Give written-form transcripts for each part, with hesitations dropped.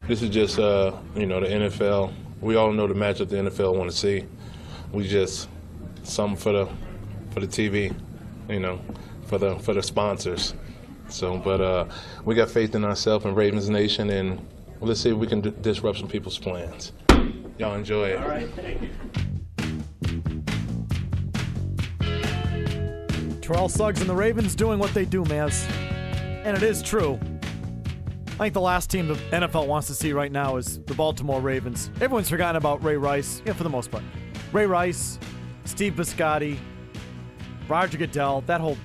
This is just, the NFL. We all know the matchup the NFL want to see. We just something for the TV, for the sponsors. So, but we got faith in ourselves and Ravens Nation, and let's see if we can disrupt some people's plans. Y'all enjoy it. All right, thank you. Terrell Suggs and the Ravens doing what they do, Maz. And it is true. I think the last team the NFL wants to see right now is the Baltimore Ravens. Everyone's forgotten about Ray Rice, for the most part. Ray Rice, Steve Biscotti, Roger Goodell, that whole,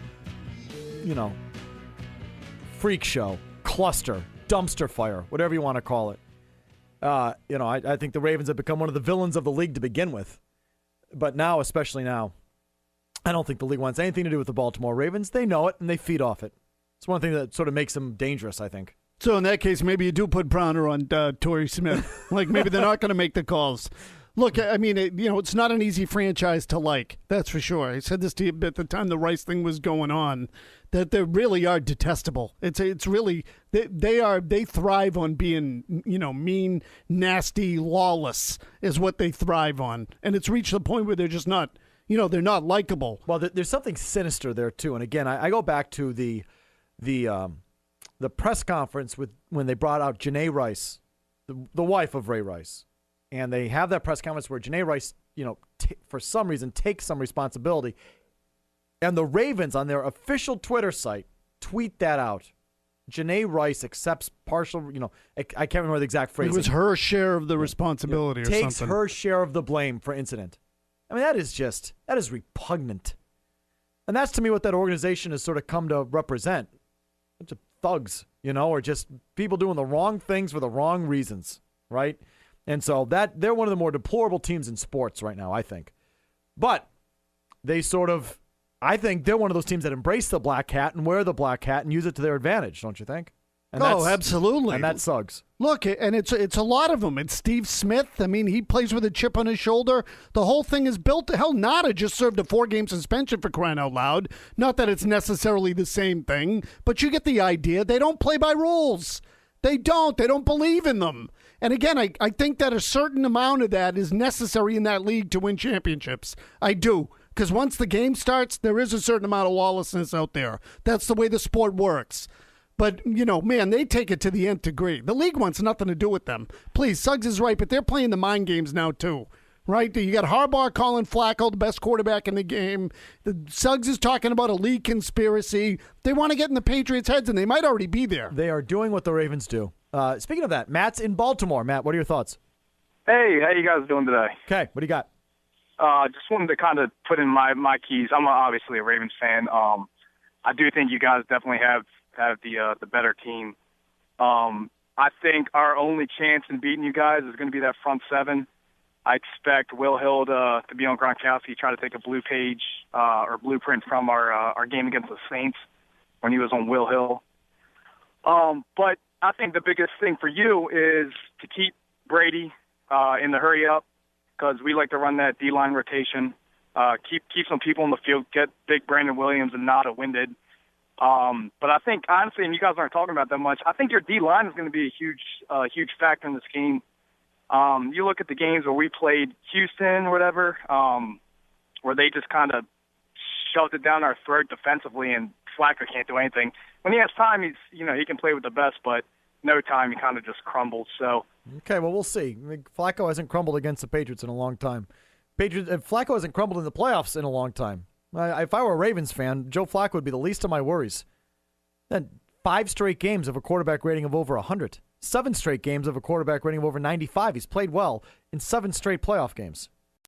freak show, cluster, dumpster fire, whatever you want to call it. I think the Ravens have become one of the villains of the league to begin with. But now, especially now, I don't think the league wants anything to do with the Baltimore Ravens. They know it, and they feed off it. It's one thing that sort of makes them dangerous, I think. So in that case, maybe you do put Browner on Torrey Smith. Like maybe they're not going to make the calls. Look, I mean, it's not an easy franchise to like. That's for sure. I said this to you at the time the Rice thing was going on, that they really are detestable. It's really they thrive on being mean, nasty, lawless is what they thrive on, and it's reached the point where they're just not they're not likable. Well, there's something sinister there too. And again, I go back to the press conference when they brought out Janae Rice, the wife of Ray Rice. And they have that press conference where Janae Rice, for some reason, takes some responsibility. And the Ravens, on their official Twitter site, tweet that out. Janae Rice accepts partial, I can't remember the exact phrase. It was her share of the responsibility or something. Takes her share of the blame for incident. I mean, that is repugnant. And that's, to me, what that organization has sort of come to represent. A bunch of thugs, or just people doing the wrong things for the wrong reasons, right? And so they're one of the more deplorable teams in sports right now, I think. But I think they're one of those teams that embrace the black hat and wear the black hat and use it to their advantage, don't you think? And absolutely. And that Suggs. Look, and it's a lot of them. It's Steve Smith. I mean, he plays with a chip on his shoulder. The whole thing is built to hell. Nada just served a 4-game suspension for crying out loud. Not that it's necessarily the same thing, but you get the idea. They don't play by rules. They don't. They don't believe in them. And again, I think that a certain amount of that is necessary in that league to win championships. I do. Because once the game starts, there is a certain amount of lawlessness out there. That's the way the sport works. But, man, they take it to the nth degree. The league wants nothing to do with them. Please, Suggs is right, but they're playing the mind games now, too. Right? You got Harbaugh calling Flacco the best quarterback in the game. Suggs is talking about a league conspiracy. They want to get in the Patriots' heads, and they might already be there. They are doing what the Ravens do. Speaking of that, Matt's in Baltimore. Matt, what are your thoughts? Hey, how you guys doing today? Okay, what do you got? Just wanted to kind of put in my keys. I'm obviously a Ravens fan. I do think you guys definitely have the better team. I think our only chance in beating you guys is going to be that front seven. I expect Will Hill to be on Gronkowski, try to take a blue page or blueprint from our game against the Saints when he was on Will Hill. But I think the biggest thing for you is to keep Brady in the hurry up, because we like to run that D-line rotation, keep some people in the field, get big Brandon Williams and Nada winded. But I think, honestly, and you guys aren't talking about that much, I think your D-line is going to be a huge factor in this game. You look at the games where we played Houston or whatever, where they just kind of shoved it down our throat defensively, and Flacco can't do anything. When he has time, he can play with the best, but no time, he kind of just crumbles. So. Okay, well, we'll see. I mean, Flacco hasn't crumbled against the Patriots in a long time. Flacco hasn't crumbled in the playoffs in a long time. If I were a Ravens fan, Joe Flacco would be the least of my worries. Then 5 straight games of a quarterback rating of over 100. 7 straight games of a quarterback rating of over 95. He's played well in 7 straight playoff games.